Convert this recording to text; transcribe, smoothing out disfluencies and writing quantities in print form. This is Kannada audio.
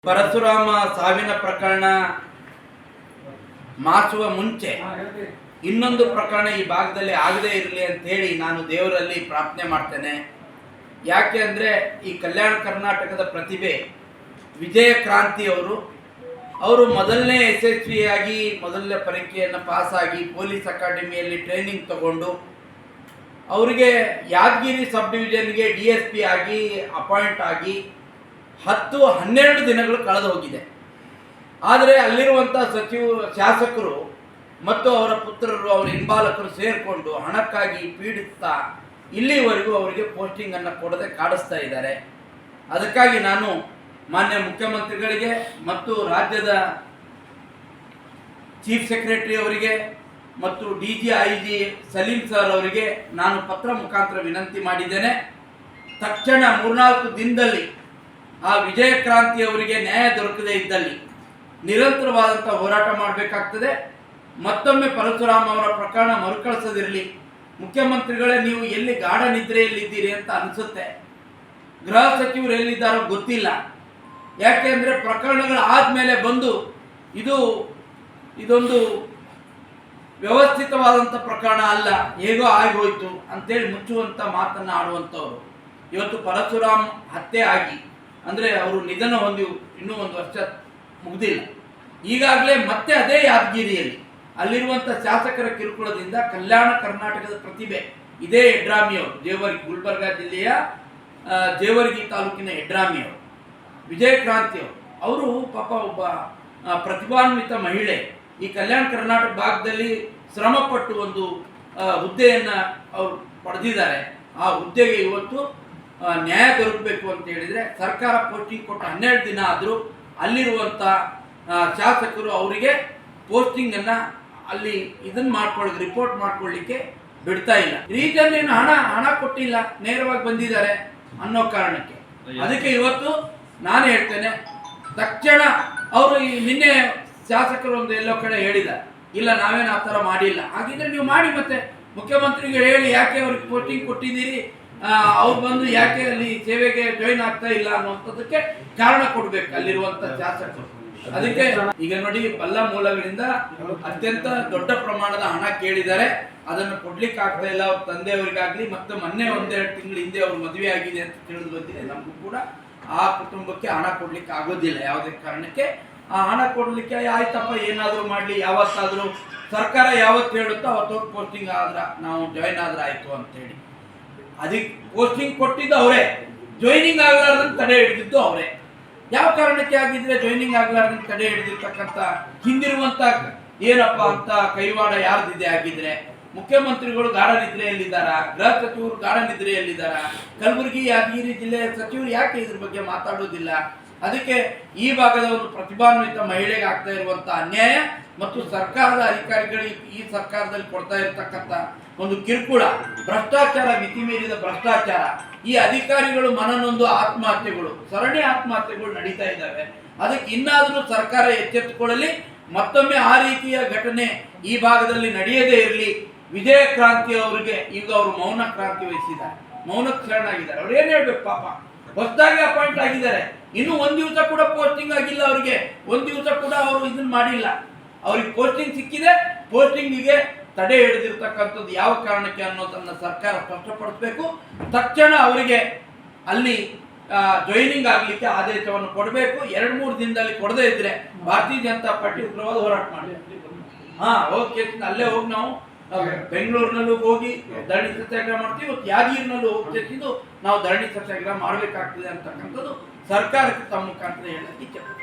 ಪರಶುರಾಮ ಸಾವಿನ ಪ್ರಕರಣ ಮಾಸುವ ಮುಂಚೆ ಇನ್ನೊಂದು ಪ್ರಕರಣ ಈ ಭಾಗದಲ್ಲಿ ಆಗದೇ ಇರಲಿ ಅಂತ ಹೇಳಿ ನಾನು ದೇವರಲ್ಲಿ ಪ್ರಾರ್ಥನೆ ಮಾಡ್ತೇನೆ. ಯಾಕೆ ಅಂದರೆ ಈ ಕಲ್ಯಾಣ ಕರ್ನಾಟಕದ ಪ್ರತಿಭೆ ವಿಜಯ ಕ್ರಾಂತಿ ಅವರು ಮೊದಲನೇ ಯಶಸ್ವಿಯಾಗಿ ಮೊದಲನೇ ಪರೀಕ್ಷೆಯನ್ನು ಪಾಸಾಗಿ ಪೊಲೀಸ್ ಅಕಾಡೆಮಿಯಲ್ಲಿ ಟ್ರೈನಿಂಗ್ ತಗೊಂಡು ಅವರಿಗೆ ಯಾದಗಿರಿ ಸಬ್ ಡಿವಿಷನ್ಗೆ DSP ಆಗಿ ಅಪಾಯಿಂಟ್ ಆಗಿ 10-12 ದಿನಗಳು ಕಳೆದು ಹೋಗಿದೆ. ಆದರೆ ಅಲ್ಲಿರುವಂಥ ಶಾಸಕರು ಮತ್ತು ಅವರ ಪುತ್ರರು ಅವರ ಹಿಂಬಾಲಕರು ಸೇರಿಕೊಂಡು ಹಣಕ್ಕಾಗಿ ಪೀಡಿಸ್ತಾ ಇಲ್ಲಿವರೆಗೂ ಅವರಿಗೆ ಪೋಸ್ಟಿಂಗನ್ನು ಕೊಡದೆ ಕಾಡಿಸ್ತಾ ಇದ್ದಾರೆ. ಅದಕ್ಕಾಗಿ ನಾನು ಮಾನ್ಯ ಮುಖ್ಯಮಂತ್ರಿಗಳಿಗೆ ಮತ್ತು ರಾಜ್ಯದ ಚೀಫ್ ಸೆಕ್ರೆಟರಿ ಅವರಿಗೆ ಮತ್ತು DG IG ಸಲೀಂ ಸರ್ ಅವರಿಗೆ ನಾನು ಪತ್ರ ಮುಖಾಂತರ ವಿನಂತಿ ಮಾಡಿದ್ದೇನೆ. ತಕ್ಷಣ 3-4 ದಿನದಲ್ಲಿ ಆ ವಿಜಯ ಕ್ರಾಂತಿ ಅವರಿಗೆ ನ್ಯಾಯ ದೊರಕದೇ ಇದ್ದಲ್ಲಿ ನಿರಂತರವಾದಂಥ ಹೋರಾಟ ಮಾಡಬೇಕಾಗ್ತದೆ. ಮತ್ತೊಮ್ಮೆ ಪರಶುರಾಮ ಅವರ ಪ್ರಕರಣ ಮರುಕಳಿಸದಿರಲಿ. ಮುಖ್ಯಮಂತ್ರಿಗಳೇ, ನೀವು ಎಲ್ಲಿ ಗಾಢ ನಿದ್ರೆಯಲ್ಲಿದ್ದೀರಿ ಅಂತ ಅನಿಸುತ್ತೆ. ಗೃಹ ಸಚಿವರು ಎಲ್ಲಿದ್ದಾರೋ ಗೊತ್ತಿಲ್ಲ. ಯಾಕೆಂದರೆ ಪ್ರಕರಣಗಳು ಆದಮೇಲೆ ಬಂದು ಇದೊಂದು ವ್ಯವಸ್ಥಿತವಾದಂಥ ಪ್ರಕರಣ ಅಲ್ಲ, ಹೇಗೋ ಆಗೋಯ್ತು ಅಂತೇಳಿ ಮುಚ್ಚುವಂಥ ಮಾತನ್ನು ಆಡುವಂಥವ್ರು. ಇವತ್ತು ಪರಶುರಾಮ್ ಹತ್ಯೆ ಆಗಿ ಅಂದರೆ ಅವರು ನಿಧನ ಹೊಂದಿ ಇನ್ನೂ 1 ವರ್ಷ ಮುಗಿದಿಲ್ಲ. ಈಗಾಗಲೇ ಮತ್ತೆ ಅದೇ ಯಾದಗಿರಿಯಲ್ಲಿ ಅಲ್ಲಿರುವಂಥ ಶಾಸಕರ ಕಿರುಕುಳದಿಂದ ಕಲ್ಯಾಣ ಕರ್ನಾಟಕದ ಪ್ರತಿಭೆ ಇದೇ ಯಡ್ರಾಮಿಯವರು, ಜೇವರ್ಗಿ, ಗುಲ್ಬರ್ಗಾ ಜಿಲ್ಲೆಯ ಜೇವರ್ಗಿ ತಾಲೂಕಿನ ಯಡ್ರಾಮಿಯವರು, ವಿಜಯ ಕ್ರಾಂತಿಯವರು, ಅವರು ಪಾಪ ಒಬ್ಬ ಪ್ರತಿಭಾನ್ವಿತ ಮಹಿಳೆ. ಈ ಕಲ್ಯಾಣ ಕರ್ನಾಟಕ ಭಾಗದಲ್ಲಿ ಶ್ರಮಪಟ್ಟು ಒಂದು ಹುದ್ದೆಯನ್ನು ಅವರು ಪಡೆದಿದ್ದಾರೆ. ಆ ಹುದ್ದೆಗೆ ಇವತ್ತು ನ್ಯಾಯ ದೊರಕಬೇಕು ಅಂತ ಹೇಳಿದರೆ ಸರ್ಕಾರ ಪೋಸ್ಟಿಂಗ್ ಕೊಟ್ಟು 12 ದಿನ ಆದರೂ ಅಲ್ಲಿರುವಂಥ ಶಾಸಕರು ಅವರಿಗೆ ಪೋಸ್ಟಿಂಗನ್ನು ಅಲ್ಲಿ ಇದನ್ನು ರಿಪೋರ್ಟ್ ಮಾಡ್ಕೊಳ್ಳಿಕ್ಕೆ ಬಿಡ್ತಾ ಇಲ್ಲ. ರೀಸನ್ ಏನು, ಹಣ ಕೊಟ್ಟಿಲ್ಲ, ನೇರವಾಗಿ ಬಂದಿದ್ದಾರೆ ಅನ್ನೋ ಕಾರಣಕ್ಕೆ. ಅದಕ್ಕೆ ಇವತ್ತು ನಾನು ಹೇಳ್ತೇನೆ, ತಕ್ಷಣ ಅವರು ನಿನ್ನೆ ಶಾಸಕರು ಒಂದು ಎಲ್ಲೋ ಕಡೆ ಹೇಳಿದ್ದಾರೆ, ಇಲ್ಲ ನಾವೇನು ಆ ಥರ ಮಾಡಿಲ್ಲ. ಹಾಗಿದ್ರೆ ನೀವು ಮಾಡಿ, ಮತ್ತೆ ಮುಖ್ಯಮಂತ್ರಿಗೆ ಹೇಳಿ ಯಾಕೆ ಅವ್ರಿಗೆ ಪೋಸ್ಟಿಂಗ್ ಕೊಟ್ಟಿದ್ದೀರಿ, ಅವ್ರು ಬಂದು ಯಾಕೆ ಅಲ್ಲಿ ಸೇವೆಗೆ ಜಾಯಿನ್ ಆಗ್ತಾ ಇಲ್ಲ ಅನ್ನುವಂಥದ್ದಕ್ಕೆ ಕಾರಣ ಕೊಡ್ಬೇಕು ಅಲ್ಲಿರುವಂಥ ಶಾಸಕರು. ಅದಕ್ಕೆ ಈಗ ನೋಡಿ, ಬಲ್ಲ ಮೂಲಗಳಿಂದ ಅತ್ಯಂತ ದೊಡ್ಡ ಪ್ರಮಾಣದ ಹಣ ಕೇಳಿದ್ದಾರೆ. ಅದನ್ನು ಕೊಡ್ಲಿಕ್ಕೆ ಆಗ್ತಾ ಇಲ್ಲ ಅವ್ರ ತಂದೆಯವರಿಗಾಗ್ಲಿ. ಮತ್ತು ಮೊನ್ನೆ 1-2 ತಿಂಗಳ ಹಿಂದೆ ಅವ್ರ ಮದುವೆ ಆಗಿದೆ ಅಂತ ತಿಳಿದು ಬಂದಿದೆ ನಮಗೂ ಕೂಡ. ಆ ಕುಟುಂಬಕ್ಕೆ ಹಣ ಕೊಡ್ಲಿಕ್ಕೆ ಆಗೋದಿಲ್ಲ ಯಾವುದೇ ಕಾರಣಕ್ಕೆ. ಆ ಹಣ ಕೊಡ್ಲಿಕ್ಕೆ ಆಯ್ತಪ್ಪ ಏನಾದರೂ ಮಾಡಲಿ, ಯಾವತ್ತಾದರೂ ಸರ್ಕಾರ ಯಾವತ್ತು ಹೇಳುತ್ತೋ ಅವತ್ತು ಪೋಸ್ಟಿಂಗ್ ಆದ್ರೆ ನಾವು ಜಾಯಿನ್ ಆದ್ರೆ ಆಯಿತು ಅಂತೇಳಿ. ಅದಕ್ಕೆ ಪೋಸ್ಟಿಂಗ್ ಕೊಟ್ಟಿದ್ದು ಅವರೇ, ಜಾಯ್ನಿಂಗ್ ಆಗಲಾರ್ದಂಗೆ ತಡೆ ಹಿಡಿದಿದ್ದು ಅವರೇ. ಯಾವ ಕಾರಣಕ್ಕೆ ಆಗಿದ್ರೆ ಜಾಯ್ನಿಂಗ್ ಆಗಲಾರ್ದಂಗೆ ತಡೆ ಹಿಡಿದಿರ್ತಕ್ಕಂಥ ಹಿಂದಿರುವಂಥ ಏನಪ್ಪ ಅಂತ ಕೈವಾಡ ಯಾರ್ದಿದೆ ಆಗಿದ್ರೆ? ಮುಖ್ಯಮಂತ್ರಿಗಳು ಗಾಢ ನಿದ್ರೆಯಲ್ಲಿದ್ದಾರ, ಗೃಹ ಸಚಿವರು ಗಾಢ ನಿದ್ರೆಯಲ್ಲಿದ್ದಾರ, ಕಲಬುರಗಿ ಯಾದಗಿರಿ ಜಿಲ್ಲೆಯ ಸಚಿವರು ಯಾಕೆ ಇದ್ರ ಬಗ್ಗೆ ಮಾತಾಡೋದಿಲ್ಲ? ಅದಕ್ಕೆ ಈ ಭಾಗದ ಒಂದು ಪ್ರತಿಭಾನ್ವಿತ ಮಹಿಳೆಗೆ ಆಗ್ತಾ ಇರುವಂಥ ಅನ್ಯಾಯ ಮತ್ತು ಸರ್ಕಾರದ ಅಧಿಕಾರಿಗಳಿಗೆ ಈ ಸರ್ಕಾರದಲ್ಲಿ ಕೊಡ್ತಾ ಇರತಕ್ಕಂಥ ಒಂದು ಕಿರುಕುಳ, ಭ್ರಷ್ಟಾಚಾರ, ಮಿತಿ ಮೀರಿದ ಭ್ರಷ್ಟಾಚಾರ, ಈ ಅಧಿಕಾರಿಗಳು ಮನನೊಂದು ಆತ್ಮಹತ್ಯೆಗಳು, ಸರಣಿ ಆತ್ಮಹತ್ಯೆಗಳು ನಡೀತಾ ಇದ್ದಾವೆ. ಅದಕ್ಕೆ ಇನ್ನಾದರೂ ಸರ್ಕಾರ ಎಚ್ಚೆತ್ತುಕೊಳ್ಳಲಿ. ಮತ್ತೊಮ್ಮೆ ಆ ರೀತಿಯ ಘಟನೆ ಈ ಭಾಗದಲ್ಲಿ ನಡೆಯದೇ ಇರಲಿ. ವಿಜಯ ಕ್ರಾಂತಿ ಅವರಿಗೆ ಈಗ ಅವರು ಮೌನ ಕ್ರಾಂತಿ ವಹಿಸಿದ್ದಾರೆ, ಮೌನಕ್ಕೆ ಶರಣಾಗಿದ್ದಾರೆ. ಅವ್ರು ಏನು ಹೇಳ್ಬೇಕು ಪಾಪ, ಹೊಸದಾಗಿ ಅಪಾಯಿಂಟ್ ಆಗಿದ್ದಾರೆ, ಇನ್ನೂ 1 ದಿವಸ ಕೂಡ ಪೋಸ್ಟಿಂಗ್ ಆಗಿಲ್ಲ ಅವರಿಗೆ. 1 ದಿವಸ ಕೂಡ ಅವರು ಇದನ್ನ ಮಾಡಿಲ್ಲ. ಅವ್ರಿಗೆ ಪೋಸ್ಟಿಂಗ್ ಸಿಕ್ಕಿದೆ, ಪೋಸ್ಟಿಂಗಿಗೆ ತಡೆ ಹಿಡಿದಿರ್ತಕ್ಕಂಥದ್ದು ಯಾವ ಕಾರಣಕ್ಕೆ ಅನ್ನೋದನ್ನು ಸರ್ಕಾರ ಸ್ಪಷ್ಟಪಡಿಸಬೇಕು. ತಕ್ಷಣ ಅವರಿಗೆ ಅಲ್ಲಿ ಜಾಯ್ನಿಂಗ್ ಆಗಲಿಕ್ಕೆ ಆದೇಶವನ್ನು ಕೊಡಬೇಕು. 2-3 ದಿನದಲ್ಲಿ ಕೊಡದೇ ಇದ್ರೆ ಭಾರತೀಯ ಜನತಾ ಪಾರ್ಟಿ ಉಗ್ರವಾದ ಹೋರಾಟ ಮಾಡಬೇಕು. ಓಕೆ, ಅಲ್ಲೇ ಹೋಗಿ ನಾವು ಬೆಂಗಳೂರಿನಲ್ಲೂ ಹೋಗಿ ಧರಣಿ ಸತ್ಯಾಗ್ರಹ ಮಾಡ್ತೀವಿ. ಇವತ್ತು ಯಾದಗಿರಿನಲ್ಲೂ ಹೋಗ್ತಿದ್ದು ನಾವು ಧರಣಿ ಸತ್ಯಾಗ್ರಹ ಮಾಡಬೇಕಾಗ್ತದೆ ಅಂತಕ್ಕಂಥದ್ದು ಸರ್ಕಾರಕ್ಕೆ ತಮ್ಮ ಮುಖಾಂತರ ಹೇಳಕ್ಕೆ ಇಚ್ಛೆ.